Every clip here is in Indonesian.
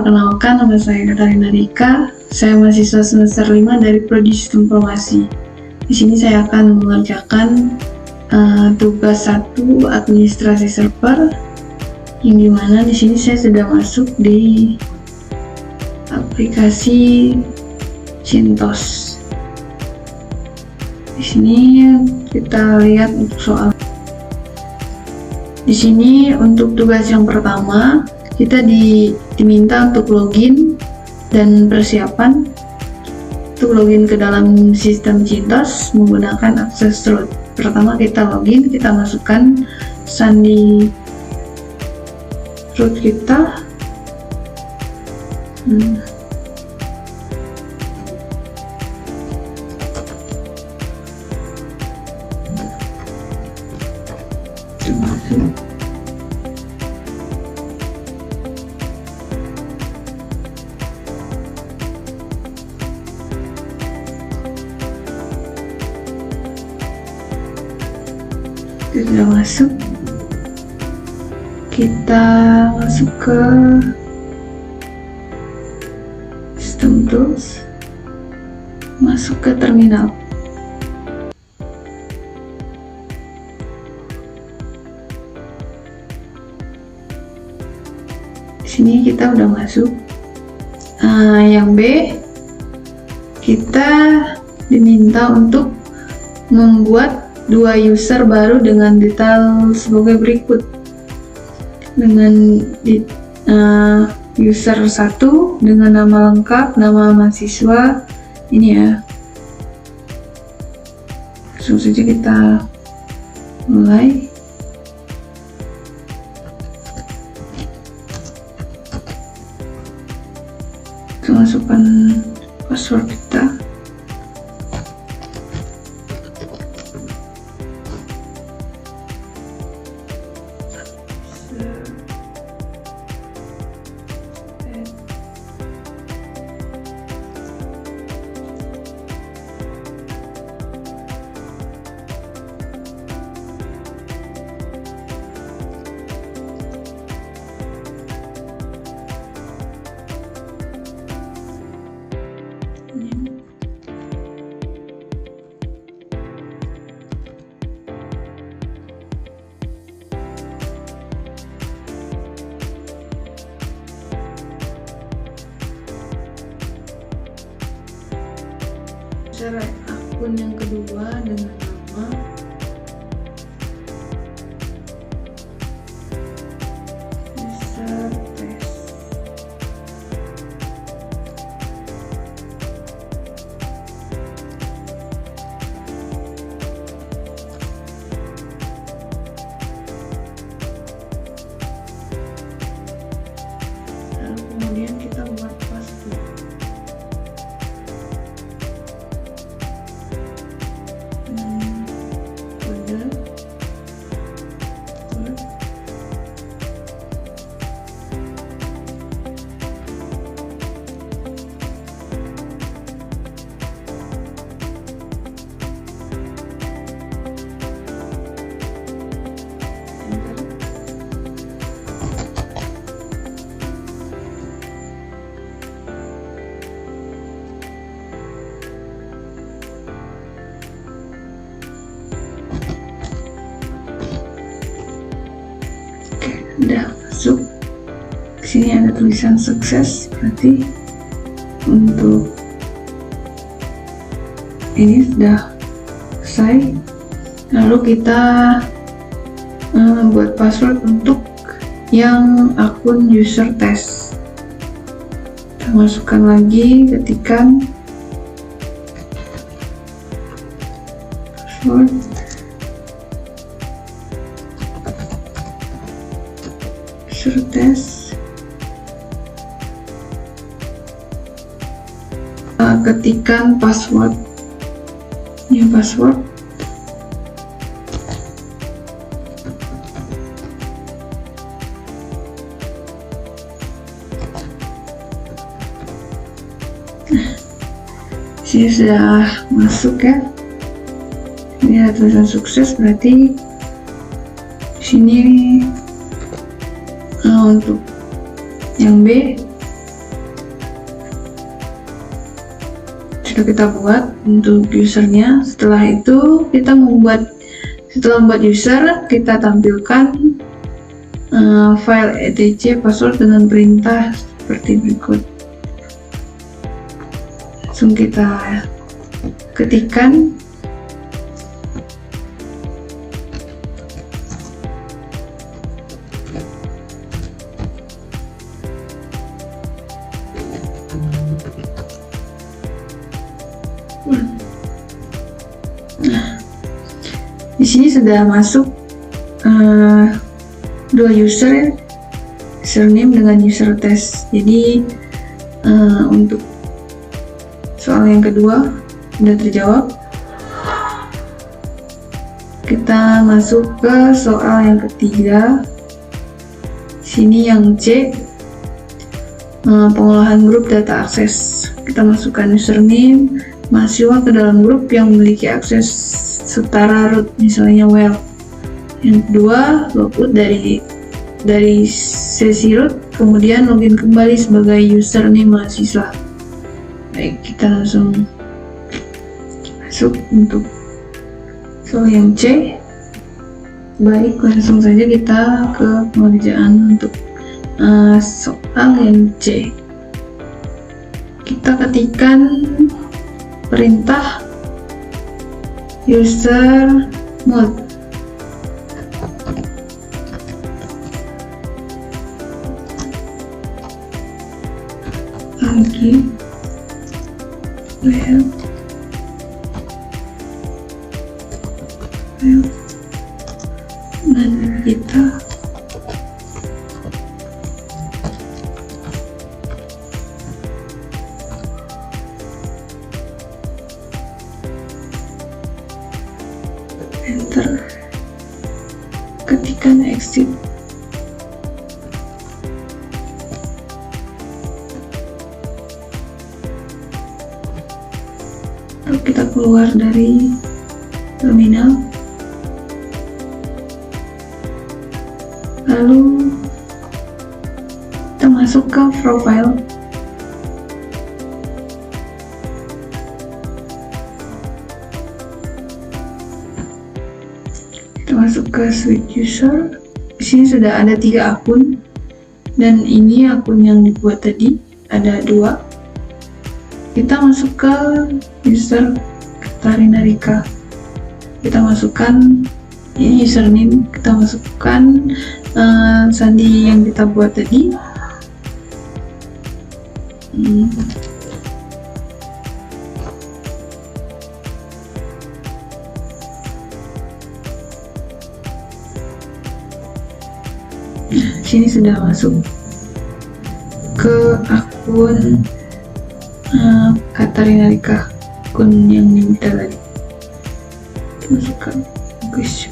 Perkenalkan, nama saya Katarina Rika. Saya mahasiswa semester 5 dari Prodi Sistem Informasi. Di sini saya akan mengerjakan tugas 1 administrasi server, yang dimana di sini saya sudah masuk di aplikasi CentOS. Di sini kita lihat untuk soal. Di sini untuk tugas yang pertama, kita diminta untuk login dan persiapan untuk login ke dalam sistem CentOS menggunakan akses root. Pertama kita login, kita masukkan sandi root kita. Sudah masuk, kita masuk ke System Tools, masuk ke terminal. Di sini kita udah masuk. Yang B, kita diminta untuk membuat 2 user baru dengan detail sebagai berikut. Dengan user 1 dengan nama lengkap, nama mahasiswa ini ya. Langsung saja kita mulai. Kita masukkan password kita. Akun yang kedua dengan nama user test. Lalu kemudian kita buat password. Udah masuk. Sini ada tulisan sukses, berarti untuk ini sudah selesai. Lalu kita buat password untuk yang akun user test. Kita masukkan lagi, ketikkan password. Tes, ketikkan password. Ini password. Sini sudah masuk ya. Ini ada tulisan sukses, berarti di sini untuk yang B sudah kita buat untuk usernya. Setelah itu kita setelah membuat user, kita tampilkan file etc password dengan perintah seperti berikut. Langsung kita ketikkan. Nah, di sini sudah masuk dua user, username dengan user test. Jadi untuk soal yang kedua sudah terjawab. Kita masuk ke soal yang ketiga. Sini yang C, pengolahan grup data akses. Kita masukkan username mahasiswa ke dalam grup yang memiliki akses setara root, misalnya well. Yang kedua, logout dari sesi root, kemudian login kembali sebagai username mahasiswa. Baik, kita langsung masuk untuk soal yang C. Baik, langsung saja kita ke pengerjaan untuk soal yang C. Kita ketikkan perintah user mode. Lagi well dan kita enter, ketikkan exit. Lalu kita keluar dari terminal, lalu kita masuk ke profile. Kita masuk ke switch user. Di sini sudah ada 3 akun, dan ini akun yang dibuat tadi ada 2. Kita masuk ke user Katarina Rika. Kita masukkan ini username, kita masukkan sandi yang kita buat tadi. Sini sudah masuk ke akun Katarina Rika, akun yang diminta tadi. Masukkan guys,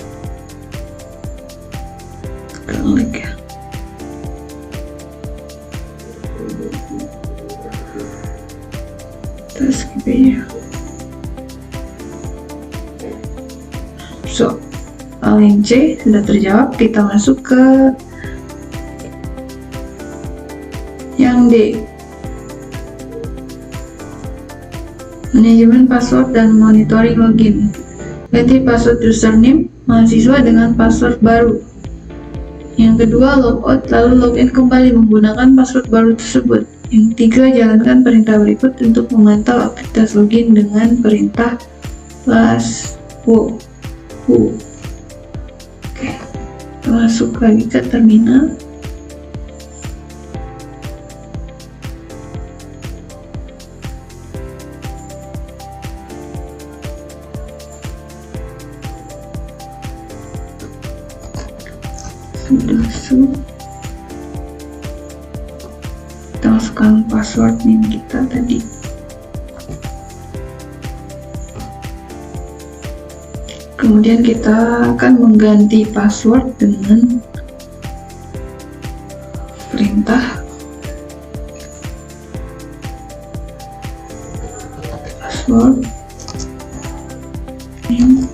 klik ya. Kita skip aja. So, soal yang C sudah terjawab. Kita masuk ke yang D, manajemen password dan monitoring login. Ganti password username mahasiswa dengan password baru. Yang kedua, logout lalu login kembali menggunakan password baru tersebut. Yang ketiga, jalankan perintah berikut untuk memantau aktivitas login dengan perintah +who. Oke, kita masuk lagi ke terminal. Kita masukkan password name kita tadi. Kemudian kita akan mengganti password dengan perintah password name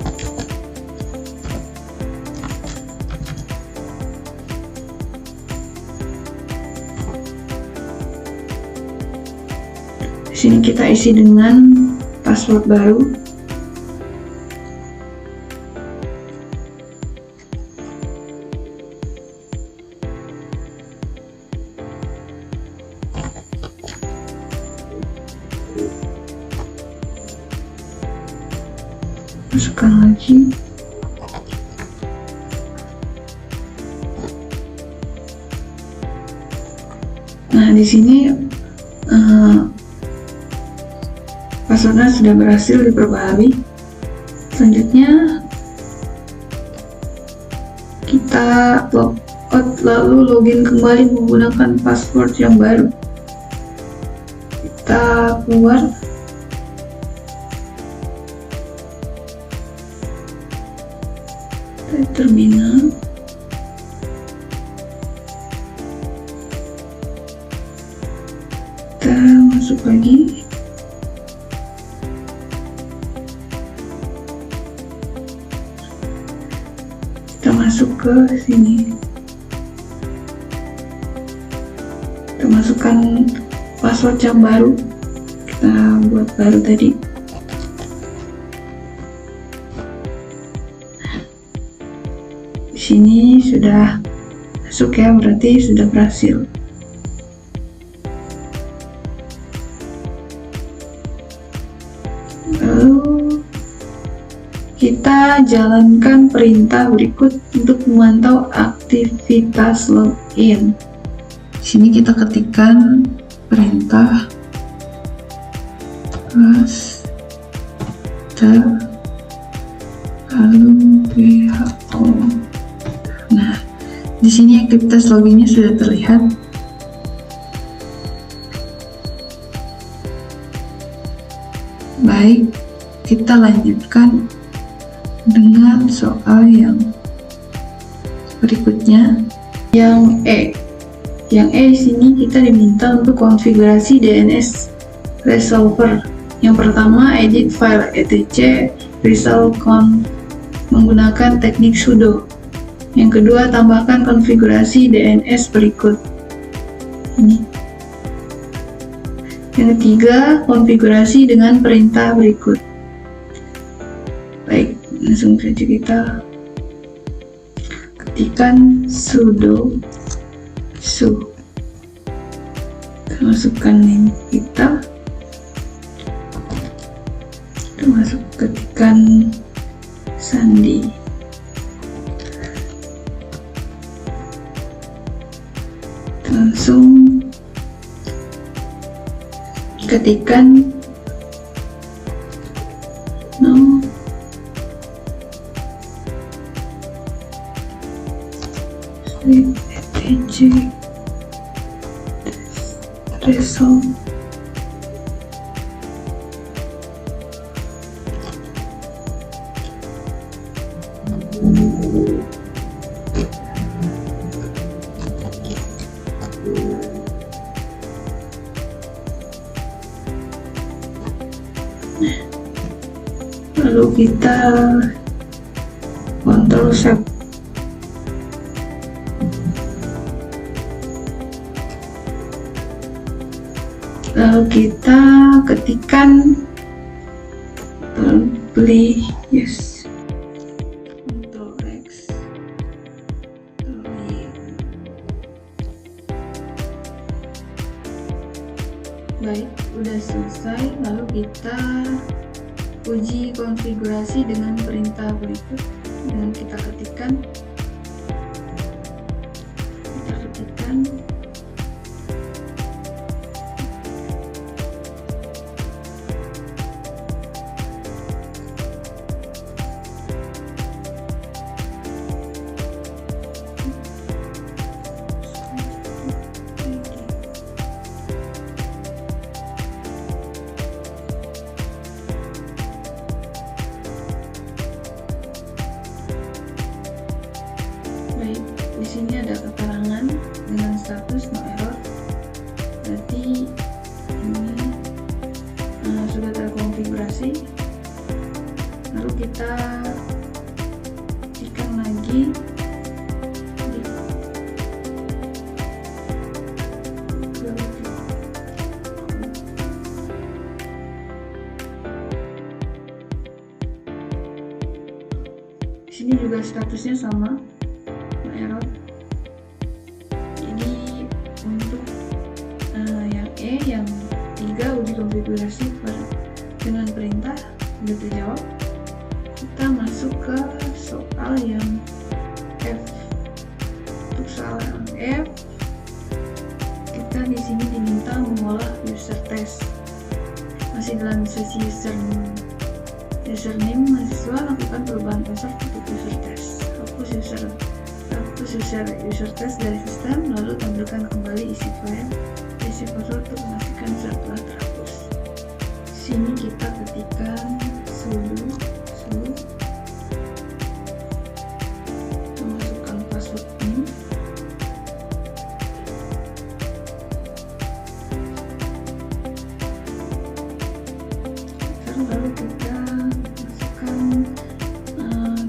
di sini kita isi dengan password baru. Masukkan lagi. Nah, di sini passwordnya sudah berhasil diperbarui. Selanjutnya kita logout lalu login kembali menggunakan password yang baru. Kita keluar. Dari terminal. Kita masuk lagi. Kita masuk ke sini. Kita masukkan password yang baru. Kita buat baru tadi. Di sini sudah masuk ya, berarti sudah berhasil. Lalu kita jalankan perintah berikut untuk memantau aktivitas login. Di sini kita ketikkan perintah lalu WHO. Nah, di sini aktivitas loginnya sudah terlihat. Baik, kita lanjutkan dengan soal yang berikutnya, yang E. Yang E di sini kita diminta untuk konfigurasi DNS resolver. Yang pertama, edit file etc result conf menggunakan teknik sudo. Yang kedua, tambahkan konfigurasi DNS berikut. Ini. Yang ketiga, konfigurasi dengan perintah berikut. Baik, langsung saja kita ketikkan sudo su. Kita masukkan link kita. Kita masuk ketikkan sandi. Langsung ketikkan no etc result. Lalu kita Ctrl Save. Lalu kita ketikkan play yes. Ctrl X. Baik, udah selesai. Lalu kita uji konfigurasi dengan perintah berikut. Dengan kita ketikkan di sini ada keterangan dengan status no error, berarti ini sudah terkonfigurasi. Lalu kita ketikkan lagi sini juga statusnya sama, error. Jadi untuk yang E, yang 3 uji konfigurasi dengan perintah sudah terjawab. Kita masuk ke soal yang F. Untuk soal yang F, kita di sini diminta mengolah user test. Masih dalam sesi username, mahasiswa lakukan perubahan password untuk user test. Hapus user test dari sistem, lalu tampilkan kembali isi file isi password untuk memastikan user telah terhapus. Di sini kita ketikkan sudo memasukkan password ini. Lalu kita masukkan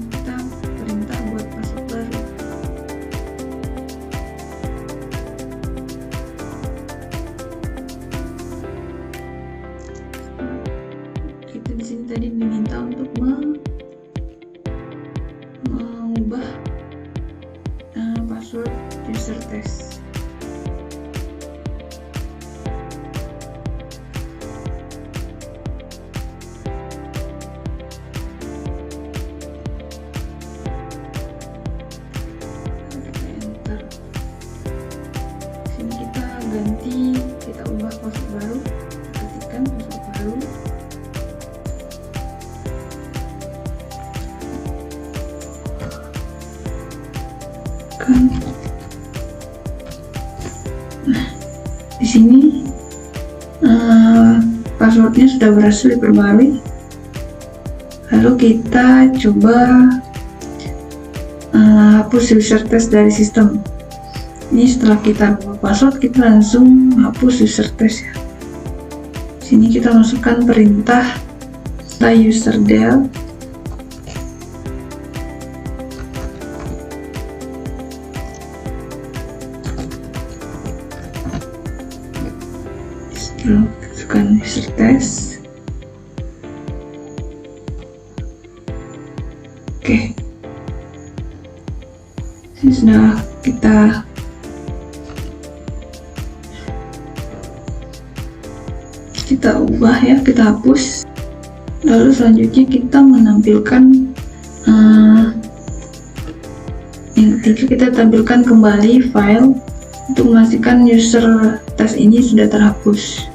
kita perintah buat password baru. Kita di sini tadi diminta untuk mengubah password user test. Ganti, kita ubah password baru, ketikkan password baru. Nah, di sini passwordnya sudah berhasil diperbarui. Lalu kita coba hapus user test dari sistem. Ini setelah kita buat password, kita langsung hapus user test ya. Sini kita masukkan perintah userdel. Setelah masukkan user test, oke, ini sudah kita ubah ya, kita hapus. Lalu selanjutnya kita menampilkan yang ketiga, kita tampilkan kembali file untuk memastikan user test ini sudah terhapus.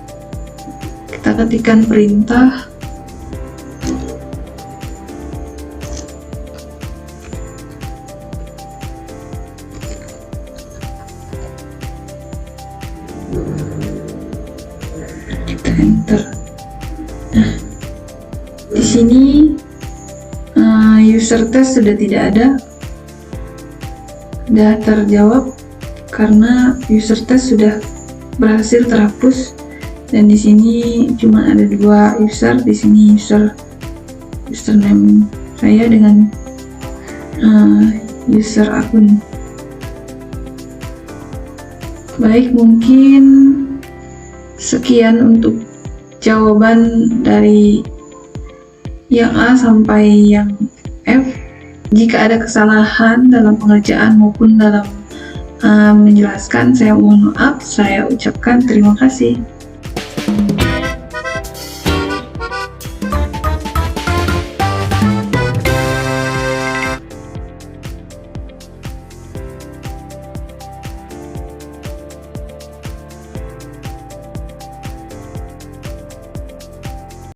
Kita ketikkan perintah enter. Nah, di sini user test sudah tidak ada, sudah terjawab karena user test sudah berhasil terhapus. Dan di sini cuma ada 2 user, di sini username saya dengan user akun. Baik, mungkin sekian untuk jawaban dari yang A sampai yang F. Jika ada kesalahan dalam pengerjaan maupun dalam menjelaskan, saya mohon maaf. Saya ucapkan terima kasih.